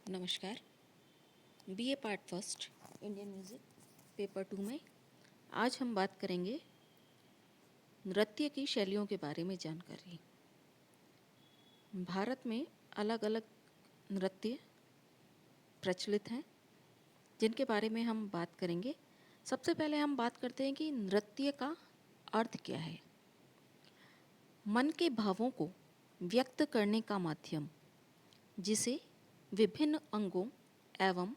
नमस्कार। BA part first Indian music paper 2 में आज हम बात करेंगे नृत्य की शैलियों के बारे में जानकारी। भारत में अलग अलग नृत्य प्रचलित हैं जिनके बारे में हम बात करेंगे। सबसे पहले हम बात करते हैं कि नृत्य का अर्थ क्या है। मन के भावों को व्यक्त करने का माध्यम, जिसे विभिन्न अंगों एवं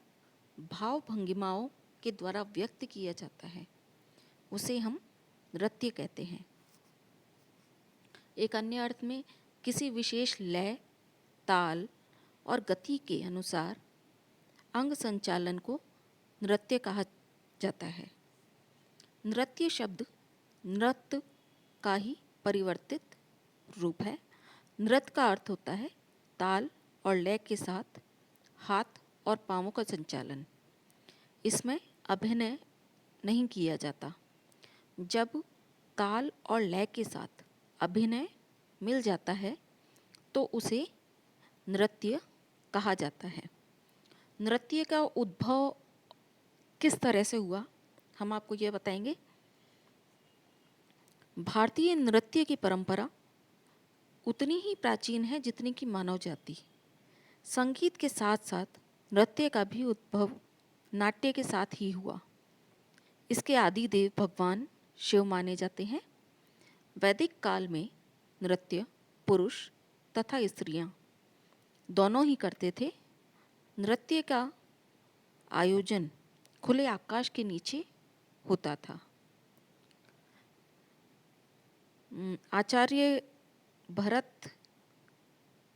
भाव भंगिमाओं के द्वारा व्यक्त किया जाता है, उसे हम नृत्य कहते हैं। एक अन्य अर्थ में किसी विशेष लय, ताल और गति के अनुसार अंग संचालन को नृत्य कहा जाता है। नृत्य शब्द नृत्य का ही परिवर्तित रूप है। नृत्य का अर्थ होता है ताल और लय के साथ हाथ और पांवों का संचालन। इसमें अभिनय नहीं किया जाता। जब ताल और लय के साथ अभिनय मिल जाता है तो उसे नृत्य कहा जाता है। नृत्य का उद्भव किस तरह से हुआ, हम आपको यह बताएंगे। भारतीय नृत्य की परंपरा उतनी ही प्राचीन है जितनी कि मानव जाति। संगीत के साथ साथ नृत्य का भी उद्भव नाट्य के साथ ही हुआ। इसके आदि देव भगवान शिव माने जाते हैं। वैदिक काल में नृत्य पुरुष तथा स्त्रियां दोनों ही करते थे। नृत्य का आयोजन खुले आकाश के नीचे होता था। आचार्य भरत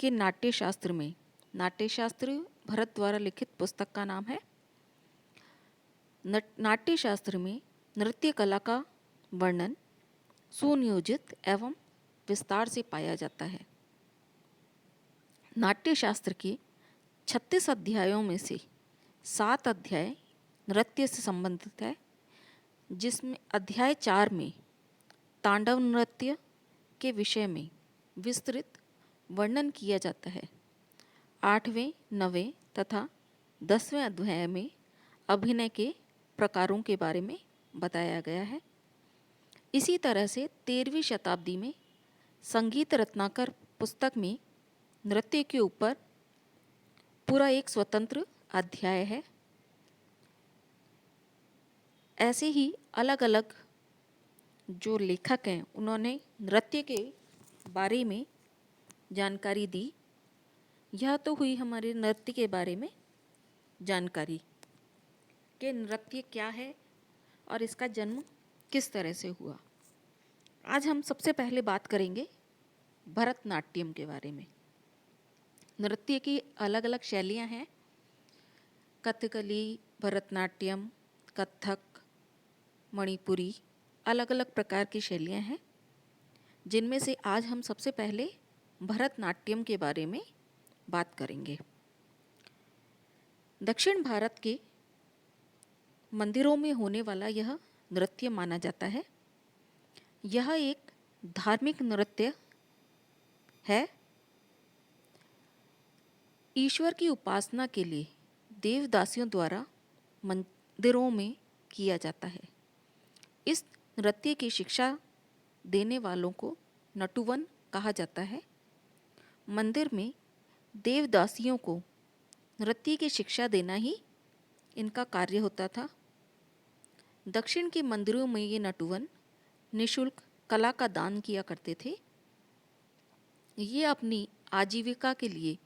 के नाट्यशास्त्र में, नाट्यशास्त्र भरत द्वारा लिखित पुस्तक का नाम है। नाट्यशास्त्र में नृत्य कला का वर्णन सुनियोजित एवं विस्तार से पाया जाता है। नाट्यशास्त्र के 36 अध्यायों में से 7 अध्याय नृत्य से संबंधित है, जिसमें अध्याय 4 में तांडव नृत्य के विषय में विस्तृत वर्णन किया जाता है। 8वें, 9वें तथा 10वें अध्याय में अभिनय के प्रकारों के बारे में बताया गया है। इसी तरह से 13वीं शताब्दी में संगीत रत्नाकर पुस्तक में नृत्य के ऊपर पूरा एक स्वतंत्र अध्याय है। ऐसे ही अलग अलग जो लेखक हैं उन्होंने नृत्य के बारे में जानकारी दी। यह तो हुई हमारे नृत्य के बारे में जानकारी कि नृत्य क्या है और इसका जन्म किस तरह से हुआ। आज हम सबसे पहले बात करेंगे भरतनाट्यम के बारे में। नृत्य की अलग अलग शैलियाँ हैं। कथकली, भरतनाट्यम, कथक, मणिपुरी, अलग अलग प्रकार की शैलियाँ हैं, जिनमें से आज हम सबसे पहले भरतनाट्यम के बारे में बात करेंगे। दक्षिण भारत के मंदिरों में होने वाला यह नृत्य माना जाता है। यह एक धार्मिक नृत्य है। ईश्वर की उपासना के लिए देवदासियों द्वारा मंदिरों में किया जाता है। इस नृत्य की शिक्षा देने वालों को नटुवन कहा जाता है। मंदिर में देवदासियों को नृत्य की शिक्षा देना ही इनका कार्य होता था। दक्षिण के मंदिरों में ये नटुवन निःशुल्क कला का दान किया करते थे। ये अपनी आजीविका के लिए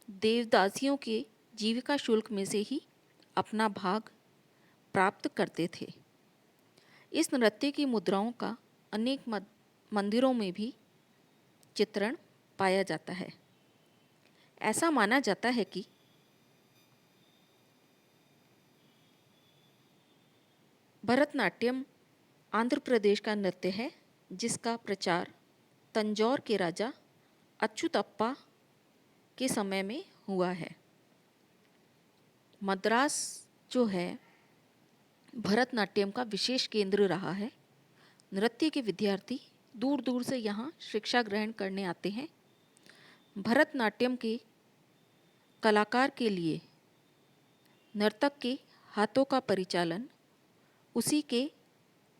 देवदासियों के जीविका शुल्क में से ही अपना भाग प्राप्त करते थे। इस नृत्य की मुद्राओं का अनेक मंदिरों में भी चित्रण पाया जाता है। ऐसा माना जाता है कि भरतनाट्यम आंध्र प्रदेश का नृत्य है, जिसका प्रचार तंजौर के राजा अच्युतप्पा के समय में हुआ है। मद्रास जो है भरतनाट्यम का विशेष केंद्र रहा है। नृत्य के विद्यार्थी दूर दूर से यहाँ शिक्षा ग्रहण करने आते हैं। भरतनाट्यम के कलाकार के लिए नर्तक के हाथों का परिचालन उसी के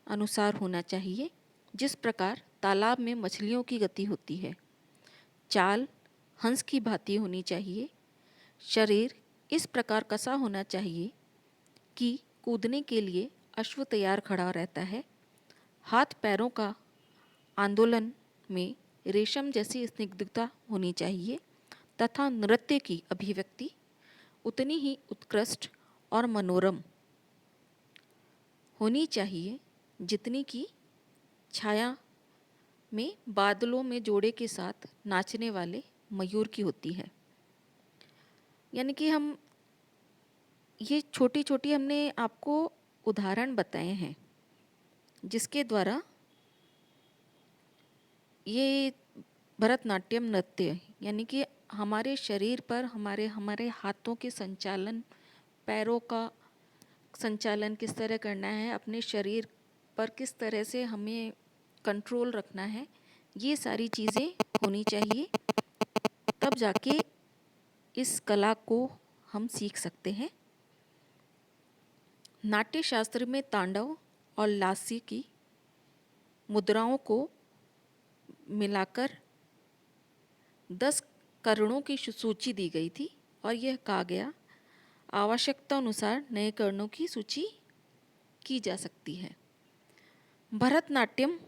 अनुसार होना चाहिए जिस प्रकार तालाब में मछलियों की गति होती है। चाल हंस की भांति होनी चाहिए। शरीर इस प्रकार कसा होना चाहिए कि कूदने के लिए अश्व तैयार खड़ा रहता है। हाथ पैरों का आंदोलन में रेशम जैसी स्निग्धता होनी चाहिए तथा नृत्य की अभिव्यक्ति उतनी ही उत्कृष्ट और मनोरम होनी चाहिए जितनी कि छाया में बादलों में जोड़े के साथ नाचने वाले मयूर की होती है। यानी कि हम ये छोटी छोटी हमने आपको उदाहरण बताए हैं जिसके द्वारा ये भरतनाट्यम नृत्य यानी कि हमारे शरीर पर हमारे हाथों के संचालन, पैरों का संचालन किस तरह करना है, अपने शरीर पर किस तरह से हमें कंट्रोल रखना है, ये सारी चीज़ें होनी चाहिए। तब जाके इस कला को हम सीख सकते हैं। नाट्य शास्त्र में तांडव और लास्य की मुद्राओं को मिलाकर 10 करणों की सूची दी गई थी और यह कहा गया आवश्यकता अनुसार नए करणों की सूची की जा सकती है। भरतनाट्यम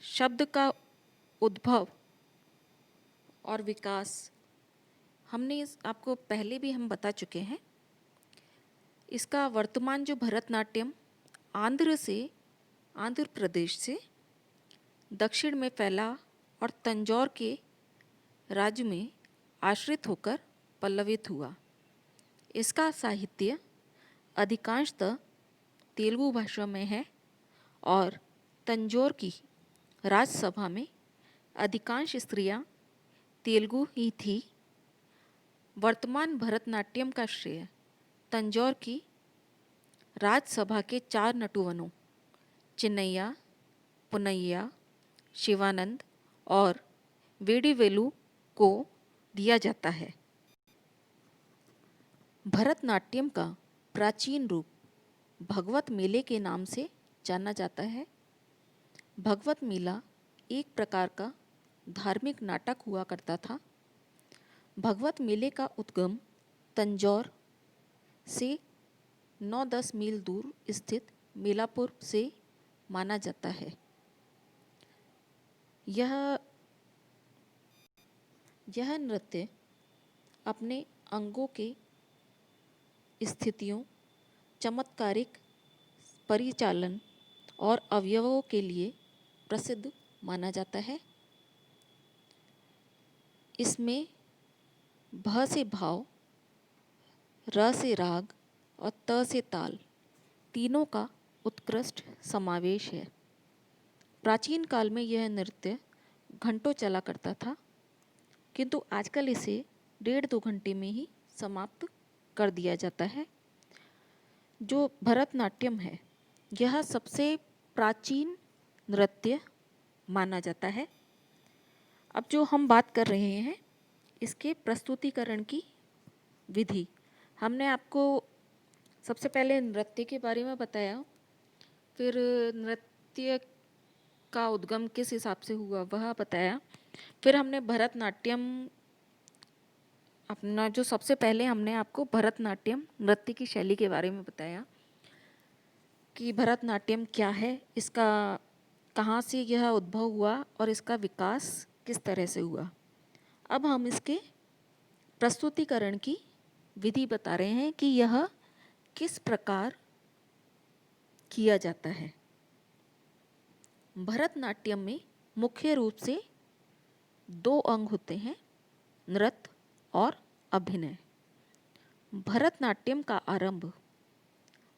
शब्द का उद्भव और विकास हमने आपको पहले भी हम बता चुके हैं। इसका वर्तमान जो भरतनाट्यम आंध्र प्रदेश से दक्षिण में फैला और तंजौर के राज्य में आश्रित होकर पल्लवित हुआ। इसका साहित्य अधिकांशतः तेलुगु भाषा में है और तंजौर की राजसभा में अधिकांश स्त्रियां तेलुगु ही थी। वर्तमान भरतनाट्यम का श्रेय तंजौर की राजसभा के 4 नटुवनों चिन्नैया, पुन्नैया, शिवानंद और वेडीवेलु को दिया जाता है। भरतनाट्यम का प्राचीन रूप भगवत मेले के नाम से जाना जाता है। भगवत मेला एक प्रकार का धार्मिक नाटक हुआ करता था। भगवत मेले का उद्गम तंजौर से 9-10 मील दूर स्थित मेलापुर से माना जाता है। यह नृत्य अपने अंगों के स्थितियों, चमत्कारिक परिचालन और अवयवों के लिए प्रसिद्ध माना जाता है। इसमें भ से भाव, र से राग और त से ताल तीनों का उत्कृष्ट समावेश है। प्राचीन काल में यह नृत्य घंटों चला करता था, किंतु आजकल इसे 1.5-2 घंटे में ही समाप्त कर दिया जाता है। जो भरतनाट्यम है यह सबसे प्राचीन नृत्य माना जाता है। अब जो हम बात कर रहे हैं इसके प्रस्तुतिकरण की विधि, हमने आपको सबसे पहले नृत्य के बारे में बताया, फिर नृत्य का उद्गम किस हिसाब से हुआ वह बताया, फिर हमने भरतनाट्यम अपना जो सबसे पहले हमने आपको भरतनाट्यम नृत्य की शैली के बारे में बताया कि भरतनाट्यम क्या है, इसका कहाँ से यह उद्भव हुआ और इसका विकास किस तरह से हुआ। अब हम इसके प्रस्तुतिकरण की विधि बता रहे हैं कि यह किस प्रकार किया जाता है। भरतनाट्यम में मुख्य रूप से 2 अंग होते हैं, नृत्य और अभिनय। भरतनाट्यम का आरंभ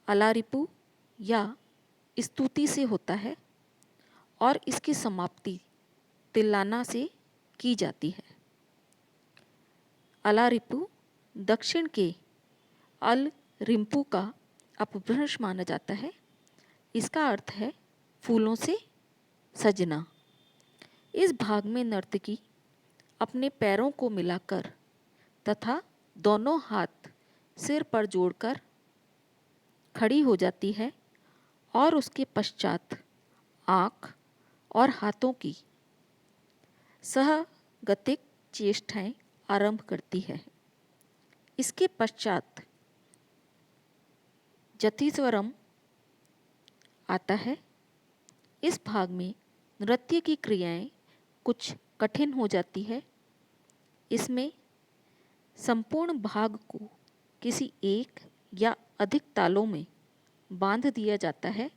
अलारिपू या स्तुति से होता है और इसकी समाप्ति तिल्लाना से की जाती है। अलारिपू दक्षिण के अल रिम्पू का अपभ्रंश माना जाता है। इसका अर्थ है फूलों से सजना। इस भाग में नर्तकी अपने पैरों को मिलाकर तथा दोनों हाथ सिर पर जोड़कर खड़ी हो जाती है और उसके पश्चात आँख और हाथों की सहगतिक चेष्टाएं आरंभ करती है। इसके पश्चात जतिस्वरम आता है। इस भाग में नृत्य की क्रियाएं कुछ कठिन हो जाती है। इसमें संपूर्ण भाग को किसी एक या अधिक तालों में बांध दिया जाता है।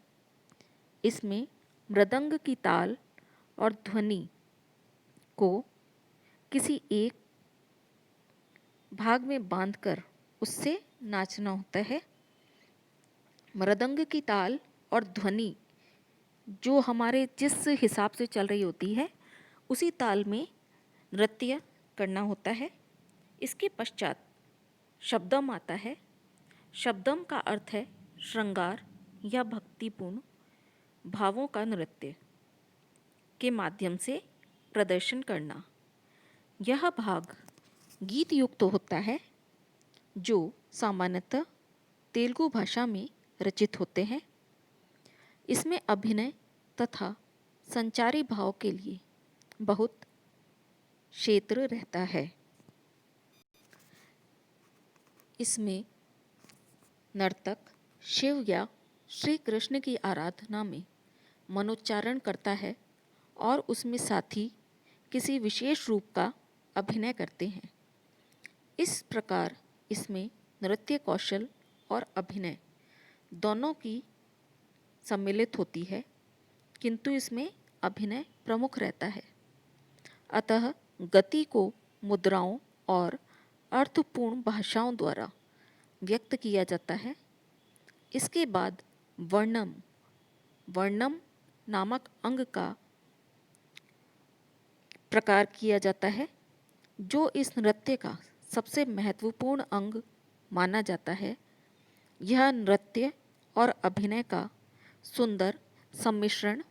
इसमें मृदंग की ताल और ध्वनि को किसी एक भाग में बांधकर उससे नाचना होता है। मृदंग की ताल और ध्वनि जो हमारे जिस हिसाब से चल रही होती है उसी ताल में नृत्य करना होता है। इसके पश्चात शब्दम आता है। शब्दम का अर्थ है श्रृंगार या भक्तिपूर्ण भावों का नृत्य के माध्यम से प्रदर्शन करना। यह भाग गीत युक्त होता है जो सामान्यतः तेलुगु भाषा में रचित होते हैं। इसमें अभिनय तथा संचारी भाव के लिए बहुत क्षेत्र रहता है। इसमें नर्तक शिव या श्री कृष्ण की आराधना में मनोच्चारण करता है और उसमें साथी किसी विशेष रूप का अभिनय करते हैं। इस प्रकार इसमें नृत्य कौशल और अभिनय दोनों की सम्मिलित होती है, किंतु इसमें अभिनय प्रमुख रहता है। अतः गति को मुद्राओं और अर्थपूर्ण भाषाओं द्वारा व्यक्त किया जाता है। इसके बाद वर्णम वर्णम नामक अंग का प्रकार किया जाता है, जो इस नृत्य का सबसे महत्वपूर्ण अंग माना जाता है। यह नृत्य और अभिनय का सुंदर सम्मिश्रण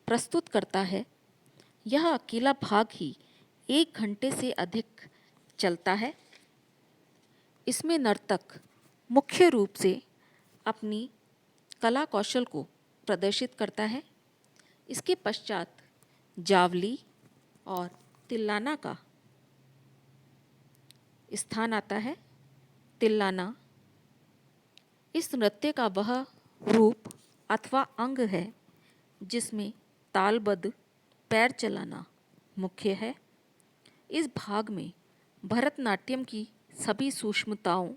प्रस्तुत करता है। यह अकेला भाग ही 1 घंटे से अधिक चलता है। इसमें नर्तक मुख्य रूप से अपनी कला कौशल को प्रदर्शित करता है। इसके पश्चात जावली और तिल्लाना का स्थान आता है। तिल्लाना इस नृत्य का वह रूप अथवा अंग है जिसमें तालबद्ध पैर चलाना मुख्य है। इस भाग में भरतनाट्यम की सभी सूक्ष्मताओं,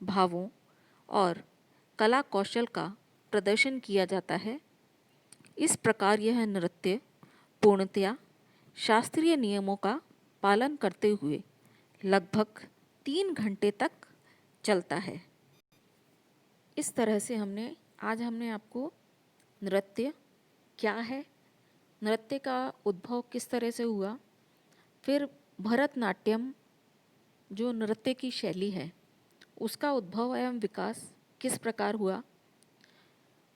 भावों और कला कौशल का प्रदर्शन किया जाता है। इस प्रकार यह नृत्य पूर्णतया शास्त्रीय नियमों का पालन करते हुए लगभग 3 घंटे तक चलता है। इस तरह से आज हमने आपको नृत्य क्या है, नृत्य का उद्भव किस तरह से हुआ, फिर भरतनाट्यम जो नृत्य की शैली है उसका उद्भव एवं विकास किस प्रकार हुआ,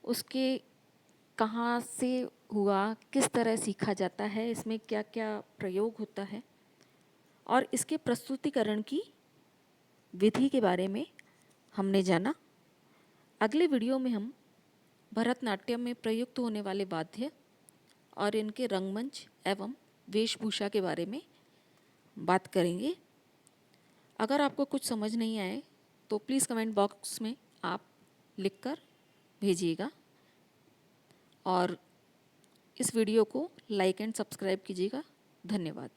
उसके कहाँ से हुआ, किस तरह सीखा जाता है, इसमें क्या क्या प्रयोग होता है और इसके प्रस्तुतिकरण की विधि के बारे में हमने जाना। अगले वीडियो में हम भरतनाट्यम में प्रयुक्त होने वाले वाद्य और इनके रंगमंच एवं वेशभूषा के बारे में बात करेंगे। अगर आपको कुछ समझ नहीं आए तो प्लीज़ कमेंट बॉक्स में आप लिखकर भेजिएगा और इस वीडियो को लाइक एंड सब्सक्राइब कीजिएगा। धन्यवाद।